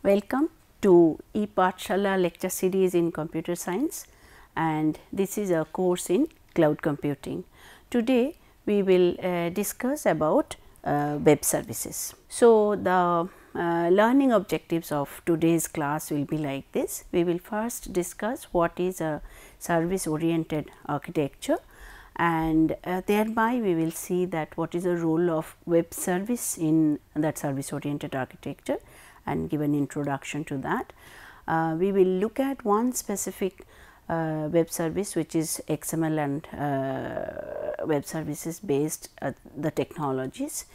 Welcome to ePathshala lecture series in computer science, and this is a course in cloud computing. Today we will discuss about web services. So, the learning objectives of today's class will be like this. We will first discuss what is a service oriented architecture, and thereby we will see that what is the role of web service in that service oriented architecture and give an introduction to that. We will look at one specific web service, which is XML and web services based the technologies,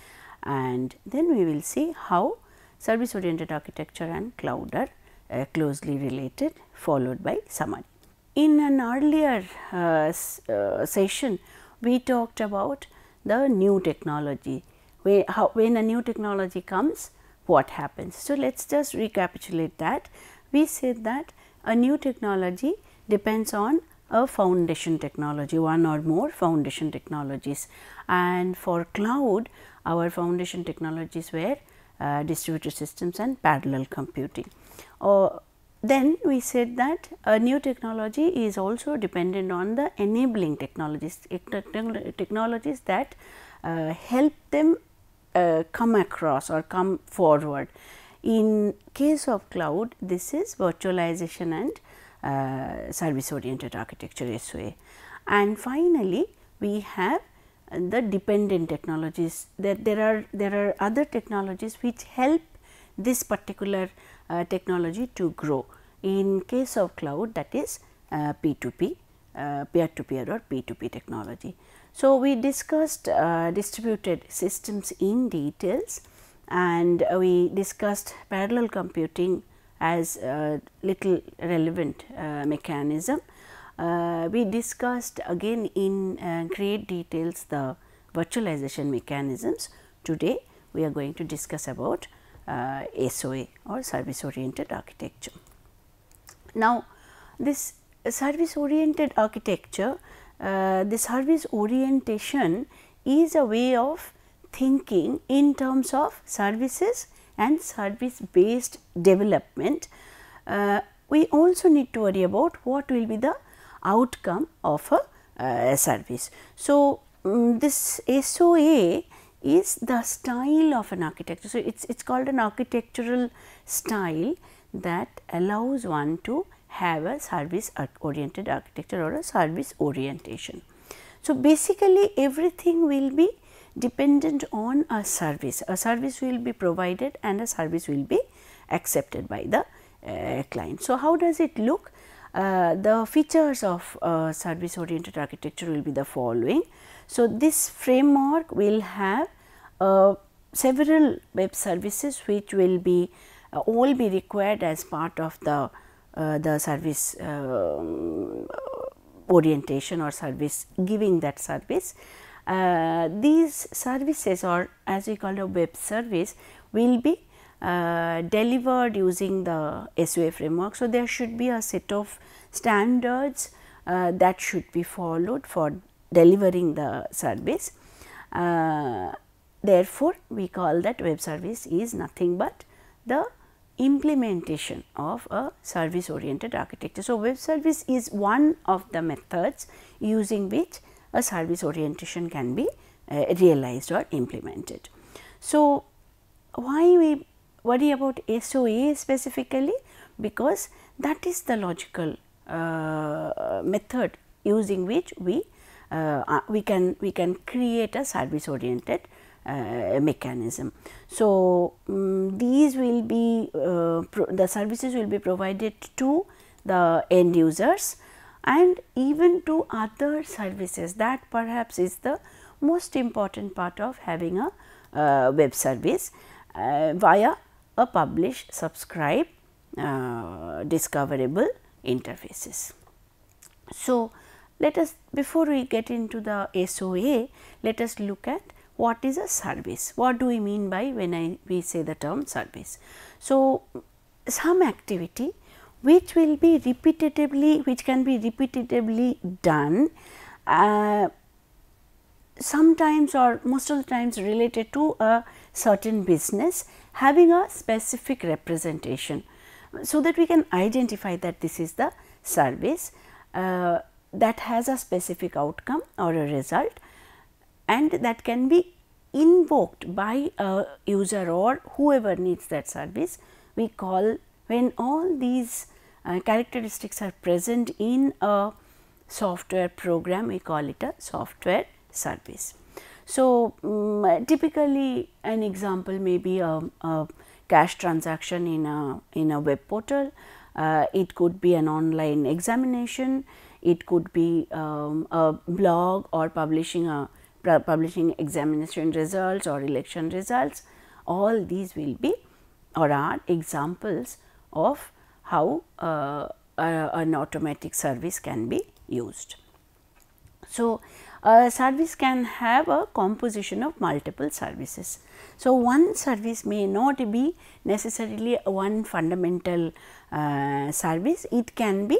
and then we will see how service oriented architecture and cloud are closely related, followed by summary. In an earlier session, we talked about the new technology, when a new technology comes, what happens. So, let us just recapitulate that. We said that a new technology depends on a foundation technology, one or more foundation technologies, and for cloud our foundation technologies were distributed systems and parallel computing. Then we said that a new technology is also dependent on the enabling technologies, technologies that help them come across or come forward. In case of cloud, this is virtualization and service oriented architecture SOA. And finally, we have the dependent technologies, that there are other technologies which help this particular technology to grow. In case of cloud, that is P2P, peer to peer or P2P technology. So, we discussed distributed systems in details, and we discussed parallel computing as a little relevant mechanism. We discussed again in great details the virtualization mechanisms. Today, we are going to discuss about SOA or service oriented architecture. Now, this service oriented architecture, the service orientation is a way of thinking in terms of services and service based development. We also need to worry about what will be the outcome of a service. So, this SOA is the style of an architecture. So, it is called an architectural style that allows one to have a service oriented architecture or a service orientation. So, basically everything will be dependent on a service will be provided and a service will be accepted by the client. So, how does it look? The features of service oriented architecture will be the following. So, this framework will have several web services which will be all be required as part of the service orientation or service giving that service. These services, or as we call a web service, will be delivered using the SOA framework. So, there should be a set of standards that should be followed for delivering the service. Therefore, we call that web service is nothing but the implementation of a service oriented architecture. So, web service is one of the methods using which a service orientation can be realized or implemented. So, why we worry about SOA specifically? Because that is the logical method using which we can create a service oriented mechanism. So, these will be the services will be provided to the end users and even to other services. That perhaps is the most important part of having a web service via a publish, subscribe, discoverable interfaces. So, let us, before we get into the SOA, let us look at what is a service. What do we mean by when we say the term service? So, some activity which will be repetitively, which can be repetitively done sometimes or most of the times related to a certain business having a specific representation, so that we can identify that this is the service that has a specific outcome or a result, and that can be invoked by a user or whoever needs that service. We call, when all these characteristics are present in a software program, we call it a software service. So, typically an example may be a cash transaction in a web portal. It could be an online examination. It could be a blog or publishing examination results or election results. All these will be or are examples of how an automatic service can be used. So, a service can have a composition of multiple services. So, one service may not be necessarily one fundamental service, it can be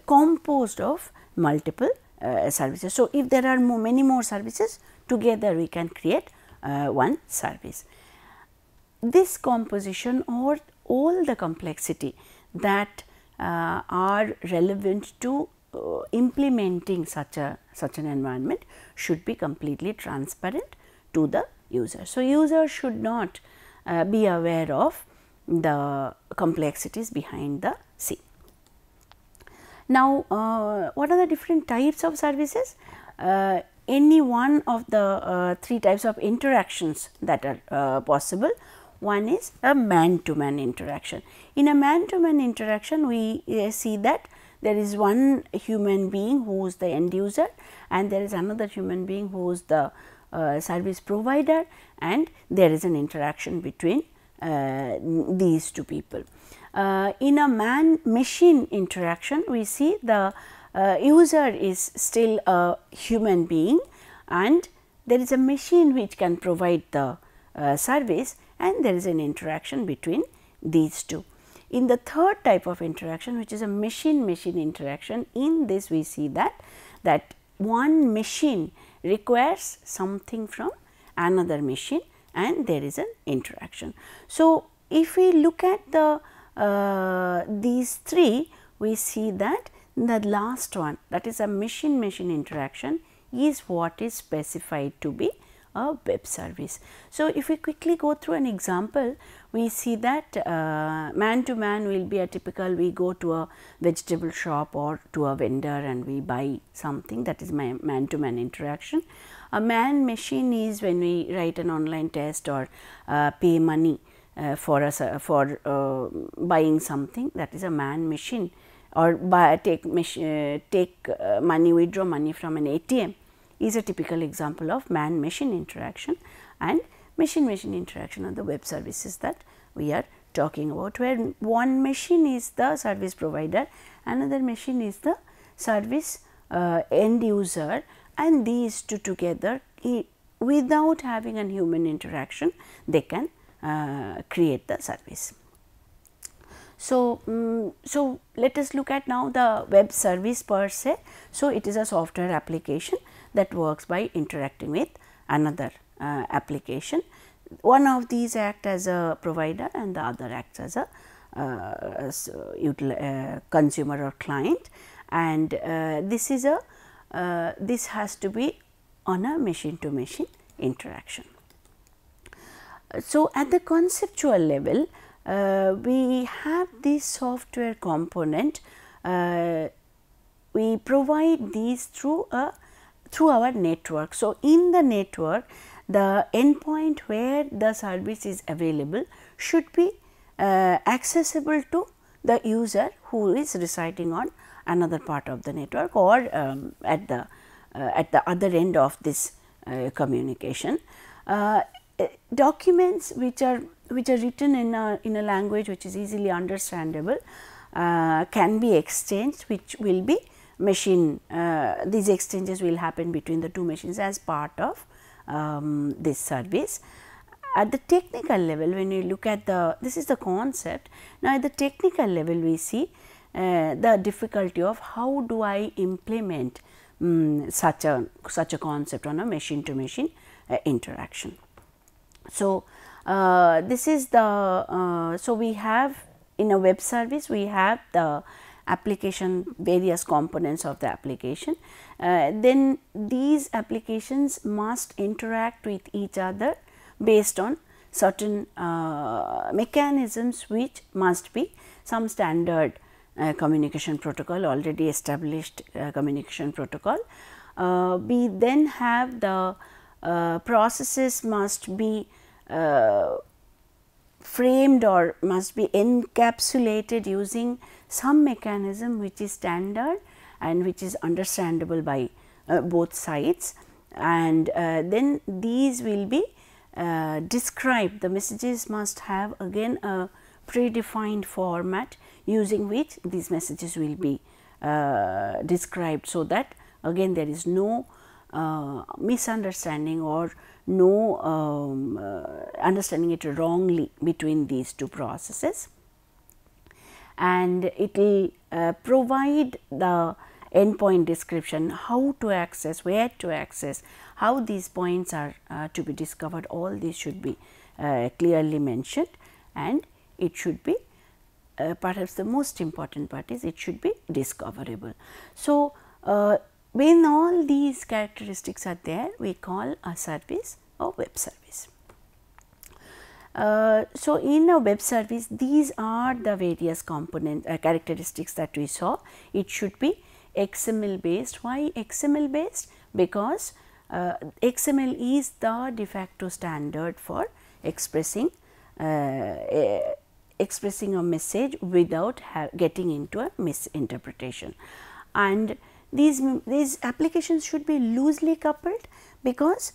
composed of multiple services. So, if there are many more services, together we can create one service. This composition or all the complexity that are relevant to implementing such an environment should be completely transparent to the user. So, user should not be aware of the complexities behind the scene. Now, what are the different types of services? Any one of the three types of interactions that are possible. One is a man-to-man interaction. In a man-to-man interaction, we see that there is one human being who is the end user, and there is another human being who is the service provider, and there is an interaction between these two people. In a man-machine interaction, we see the user is still a human being, and there is a machine which can provide the service, and there is an interaction between these two. In the third type of interaction, which is a machine-machine interaction, in this we see that one machine requires something from another machine, and there is an interaction. So, if we look at the these three, we see that the last one, that is a machine-machine interaction, is what is specified to be a web service. So, if we quickly go through an example, we see that man to man will be a typical, we go to a vegetable shop or to a vendor and we buy something, that is my man to man interaction. A man machine is when we write an online test or pay money for buying something, that is a man machine, or take money, withdraw money from an ATM is a typical example of man machine interaction, and machine interaction are the web services that we are talking about, where one machine is the service provider, another machine is the service end user, and these two together without having a human interaction they can create the service. So, so let us look at now the web service per se. So, it is a software application that works by interacting with another application. One of these act as a provider and the other acts as a consumer or client, and this is a this has to be on a machine to machine interaction. So, at the conceptual level, we have this software component, we provide these through our network. So, in the network, the endpoint where the service is available should be accessible to the user who is residing on another part of the network or at the other end of this communication. Documents which are written in a language which is easily understandable can be exchanged, which will be machine, these exchanges will happen between the two machines as part of this service. At the technical level, when you look at this is the concept. Now, at the technical level, we see the difficulty of how do I implement such a concept on a machine to machine interaction. So, this is the so we have in a web service, we have the application, various components of the application. Then these applications must interact with each other based on certain mechanisms, which must be some standard communication protocol, already established communication protocol. We then have the processes must be framed or must be encapsulated using some mechanism which is standard and which is understandable by both sides, and then these will be described. The messages must have again a predefined format using which these messages will be described, so that again there is no misunderstanding or no understanding it wrongly between these two processes. And it will provide the endpoint description, how to access, where to access, how these points are to be discovered. All these should be clearly mentioned, and it should be perhaps the most important part is it should be discoverable. So, when all these characteristics are there, we call a service a web service. So, in a web service, these are the various component characteristics that we saw. It should be XML based. Why XML based? Because XML is the de facto standard for expressing a message without getting into a misinterpretation. And these applications should be loosely coupled, because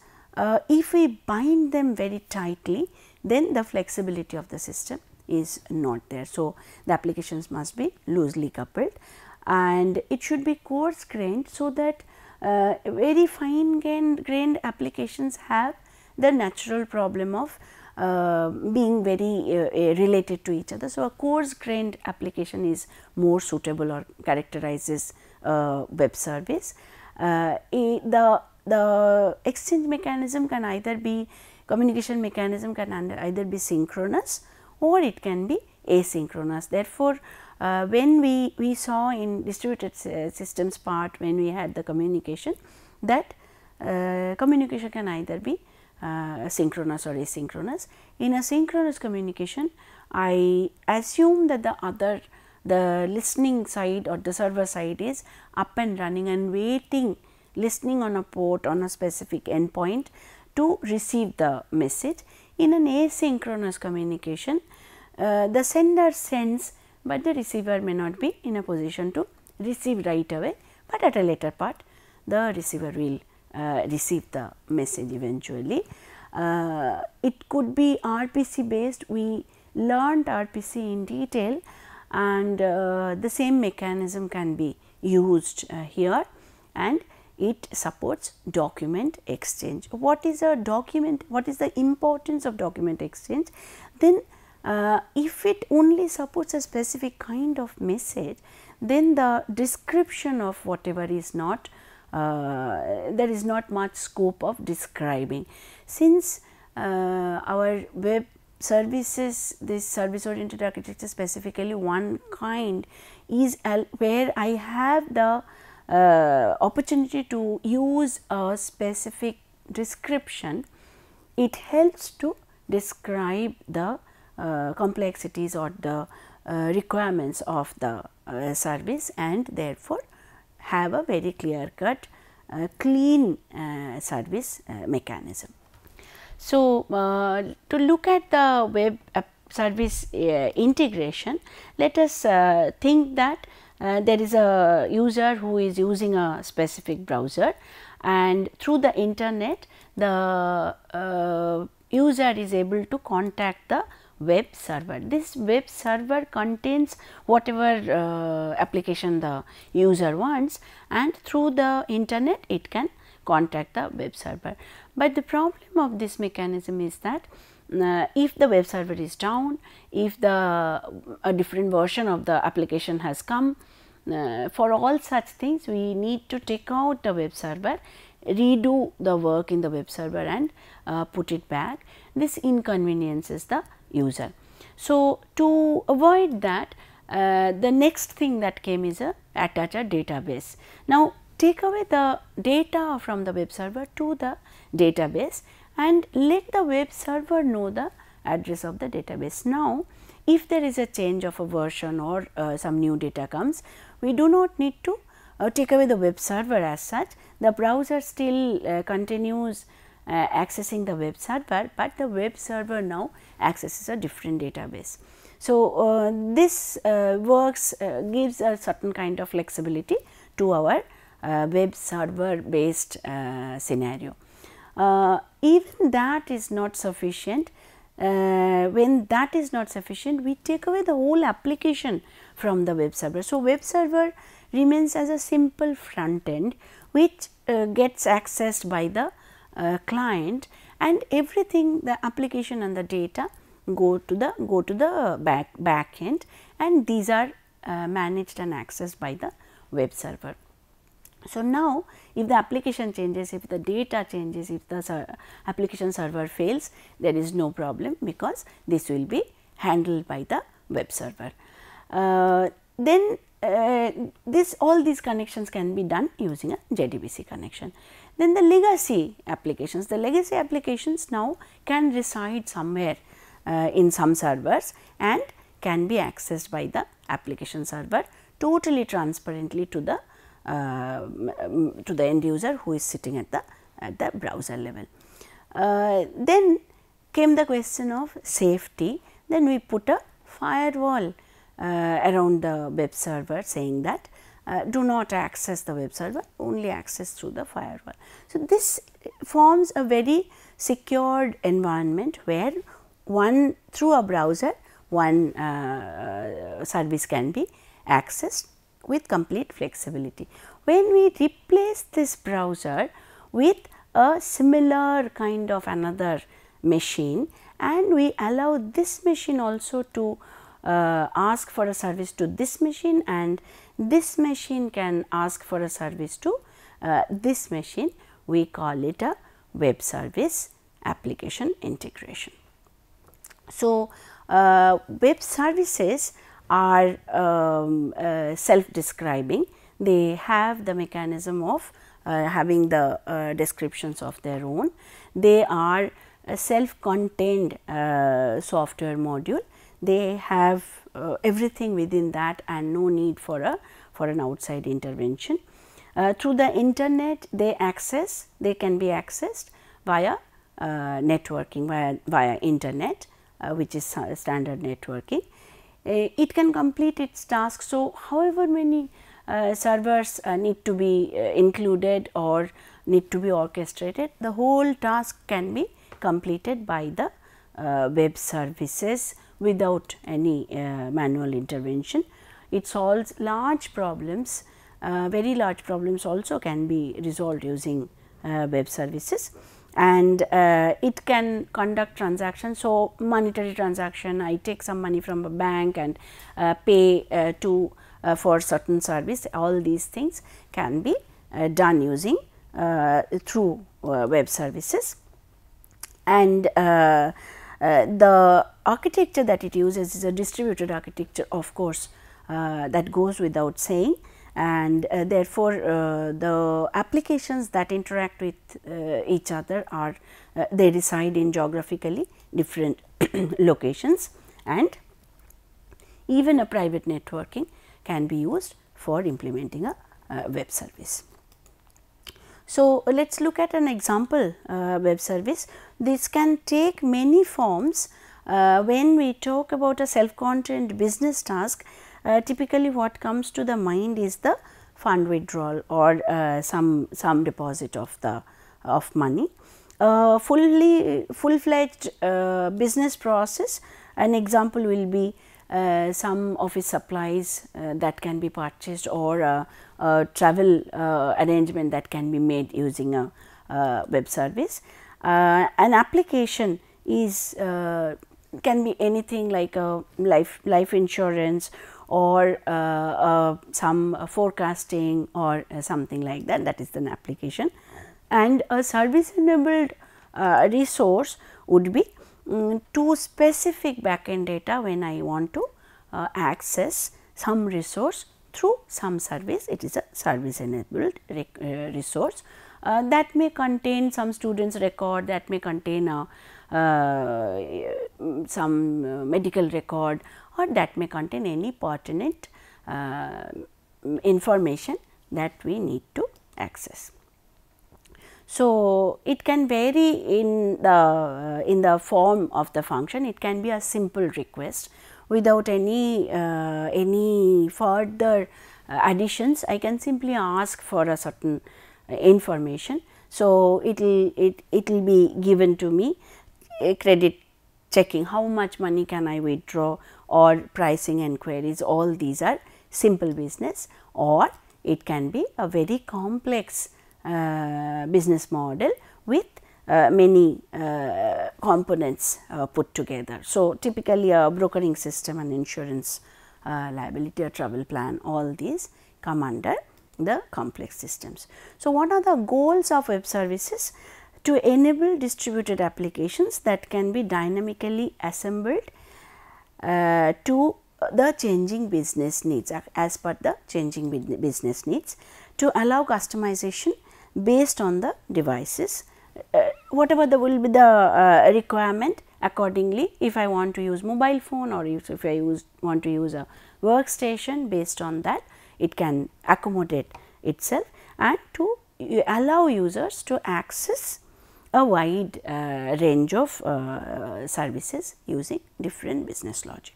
if we bind them very tightly, then the flexibility of the system is not there. So, the applications must be loosely coupled, and it should be coarse grained, so that very fine grained applications have the natural problem of being very related to each other. So, a coarse grained application is more suitable or characterizes web service. The exchange mechanism can either be, communication mechanism can either be synchronous or it can be asynchronous. Therefore, when we saw in distributed systems part, when we had the communication, that communication can either be synchronous or asynchronous. In a synchronous communication, I assume that the listening side or the server side is up and running and waiting, listening on a port on a specific endpoint to receive the message. In an asynchronous communication, the sender sends, but the receiver may not be in a position to receive right away, but at a later part the receiver will receive the message eventually. It could be RPC based. We learned RPC in detail, and the same mechanism can be used here, and it supports document exchange. What is a document? What is the importance of document exchange? Then if it only supports a specific kind of message, then the description of whatever is not, there is not much scope of describing. Since our web services, this service oriented architecture, specifically one kind is where I have the opportunity to use a specific description, it helps to describe the complexities or the requirements of the service, and therefore have a very clear cut clean service mechanism. So, to look at the web service integration, let us think that there is a user who is using a specific browser, and through the internet the user is able to contact the web server. This web server contains whatever application the user wants, and through the internet it can contact the web server. But the problem of this mechanism is that if the web server is down, if a different version of the application has come, for all such things we need to take out the web server, redo the work in the web server and put it back. This inconveniences the user. So, to avoid that, the next thing that came is attach a database. Now, take away the data from the web server to the database and let the web server know the address of the database. Now, if there is a change of a version or some new data comes, we do not need to take away the web server as such. The browser still continues accessing the web server, but the web server now accesses a different database. So, this works gives a certain kind of flexibility to our web server based scenario. Even that is not sufficient. When that is not sufficient, we take away the whole application from the web server. So, web server remains as a simple front end which gets accessed by the client, and everything, the application and the data go to the back end, and these are managed and accessed by the web server. So, now if the application changes, if the data changes, if the application server fails, there is no problem, because this will be handled by the web server. Then all these connections can be done using a JDBC connection. Then the legacy applications now can reside somewhere in some servers and can be accessed by the application server totally transparently to the end user who is sitting at the browser level. Then came the question of safety. Then we put a firewall around the web server, saying that do not access the web server, only access through the firewall. So, this forms a very secured environment where through a browser one service can be accessed with complete flexibility. When we replace this browser with a similar kind of another machine, and we allow this machine also to ask for a service to this machine, and this machine can ask for a service to this machine, we call it a web service application integration. So, web services are self-describing. They have the mechanism of having the descriptions of their own. They are a self-contained software module. They have everything within that and no need for an outside intervention. Through the internet, they can be accessed via networking, via internet, which is standard networking. It can complete its task. So, however many servers need to be included or need to be orchestrated, the whole task can be completed by the web services without any manual intervention. It solves large problems, very large problems also can be resolved using web services, and it can conduct transactions. So, monetary transaction, I take some money from a bank and pay for certain service, all these things can be done using through web services. And the architecture that it uses is a distributed architecture, of course, that goes without saying, and therefore, the applications that interact with each other are they reside in geographically different locations, and even a private networking can be used for implementing a web service. So, let us look at an example web service. This can take many forms. When we talk about a self-contained business task, typically what comes to the mind is the fund withdrawal or some deposit of money. Full-fledged business process, an example will be some office supplies that can be purchased, or a travel arrangement that can be made using a web service. An application is can be anything like a life insurance, or some forecasting or something like that, that is an application. And a service enabled resource would be to specific backend data when I want to access some resource through some service. It is a service enabled resource that may contain some students record, that may contain some medical record, or that may contain any pertinent information that we need to access. So, it can vary in the form of the function. It can be a simple request without any further additions. I can simply ask for a certain information. So, it will be given to me, a credit checking, how much money can I withdraw, or pricing enquiries. All these are simple business, or it can be a very complex business model with many components put together. So, typically a brokering system, an insurance liability, a travel plan, all these come under the complex systems. So, what are the goals of web services? To enable distributed applications that can be dynamically assembled to the changing business needs, as per the changing business needs, to allow customization based on the devices, whatever will be the requirement accordingly. If I want to use mobile phone, or if I want to use a workstation, based on that it can accommodate itself, and to allow users to access a wide range of services using different business logic.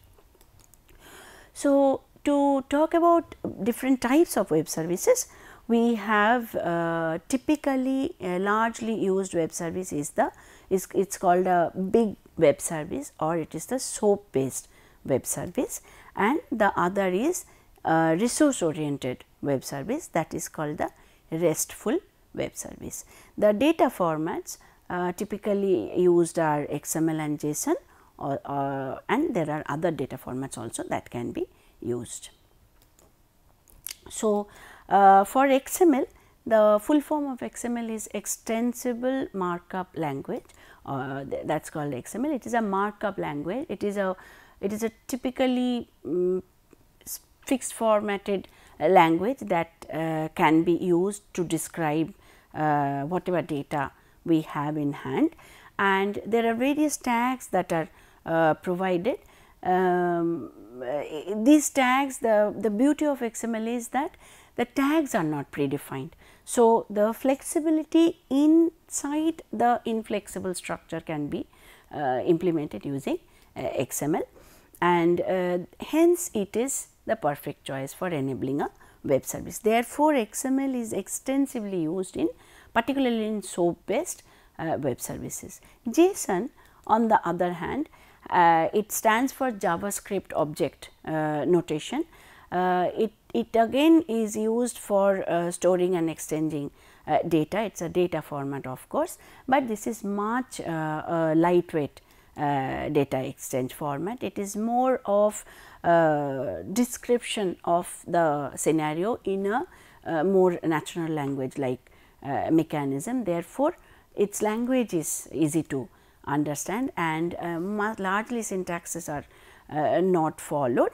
So, to talk about different types of web services, we have typically largely used web service is it's called a big web service, or it is the SOAP based web service, and the other is resource oriented web service, that is called the RESTful web service. The data formats typically used are XML and JSON, and there are other data formats also that can be used. So, for XML, the full form of XML is extensible markup language, that is called XML. It is a markup language. It is a typically fixed formatted language that can be used to describe whatever data we have in hand, and there are various tags that are provided. These tags, the beauty of XML is that the tags are not predefined. So, the flexibility inside the inflexible structure can be implemented using XML, and hence it is the perfect choice for enabling a web service. Therefore, XML is extensively used in, particularly in SOAP based web services. JSON, on the other hand, it stands for JavaScript object notation. It again is used for storing and exchanging data. It is a data format, of course, but this is much lightweight data exchange format. It is more of description of the scenario in a more natural language like mechanism. Therefore, its language is easy to understand, and largely syntaxes are not followed.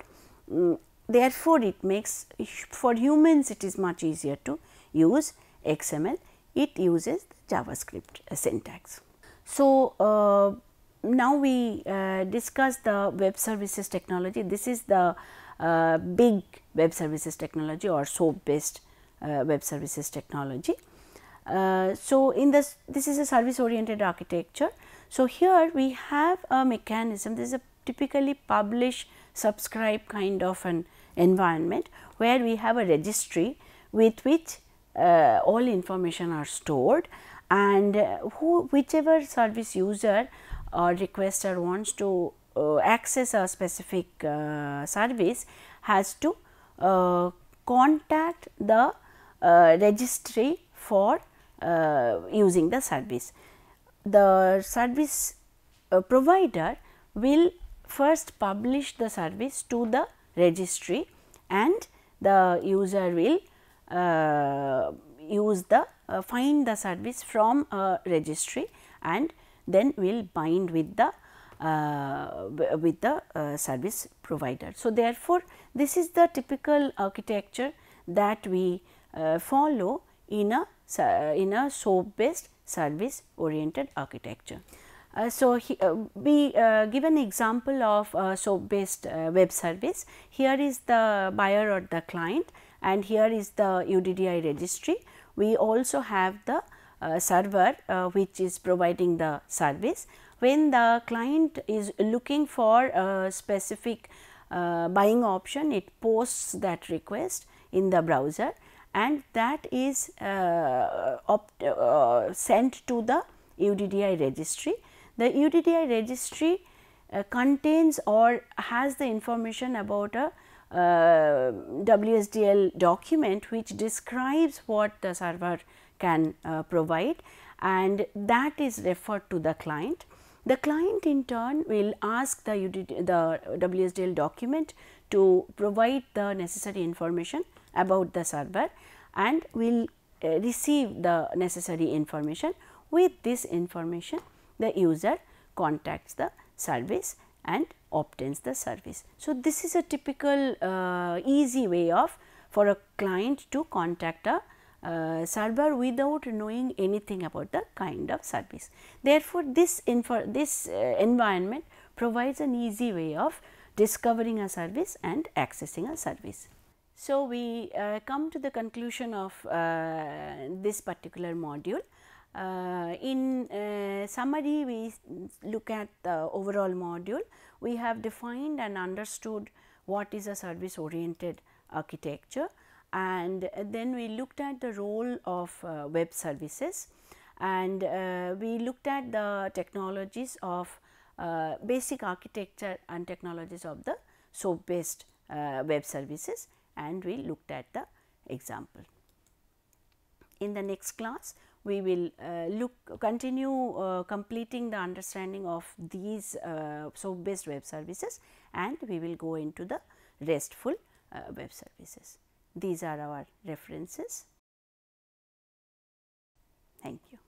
Therefore, it makes, for humans it is much easier to use XML. It uses the JavaScript syntax. So, now we discuss the web services technology. This is the big web services technology, or SOAP based web services technology. So, in this is a service oriented architecture. So, here we have a mechanism. This is a typically publish subscribe kind of an environment, where we have a registry with which all information are stored, and whichever service user or requester wants to access a specific service has to contact the registry for using the service. The service provider will first publish the service to the registry, and the user will use the find the service from a registry and then will bind with the service provider. So, therefore, this is the typical architecture that we follow in a SOAP based service oriented architecture. We give an example of SOAP based web service. Here is the buyer or the client, and here is the UDDI registry. We also have the server which is providing the service. When the client is looking for a specific buying option, it posts that request in the browser, and that is sent to the UDDI registry. The UDDI registry contains or has the information about a WSDL document which describes what the server can provide, and that is referred to the client. The client in turn will ask the WSDL document to provide the necessary information about the server, and will receive the necessary information. With this information, the user contacts the service and obtains the service. So, this is a typical easy way of for a client to contact a server without knowing anything about the kind of service. Therefore, this environment provides an easy way of discovering a service and accessing a service. So, we come to the conclusion of this particular module. In summary, we look at the overall module. We have defined and understood what is a service oriented architecture, and then we looked at the role of web services, and we looked at the technologies of basic architecture and technologies of the SOAP based web services, and we looked at the example. In the next class, we will continue completing the understanding of these SOAP based web services, and we will go into the RESTful web services. These are our references. Thank you.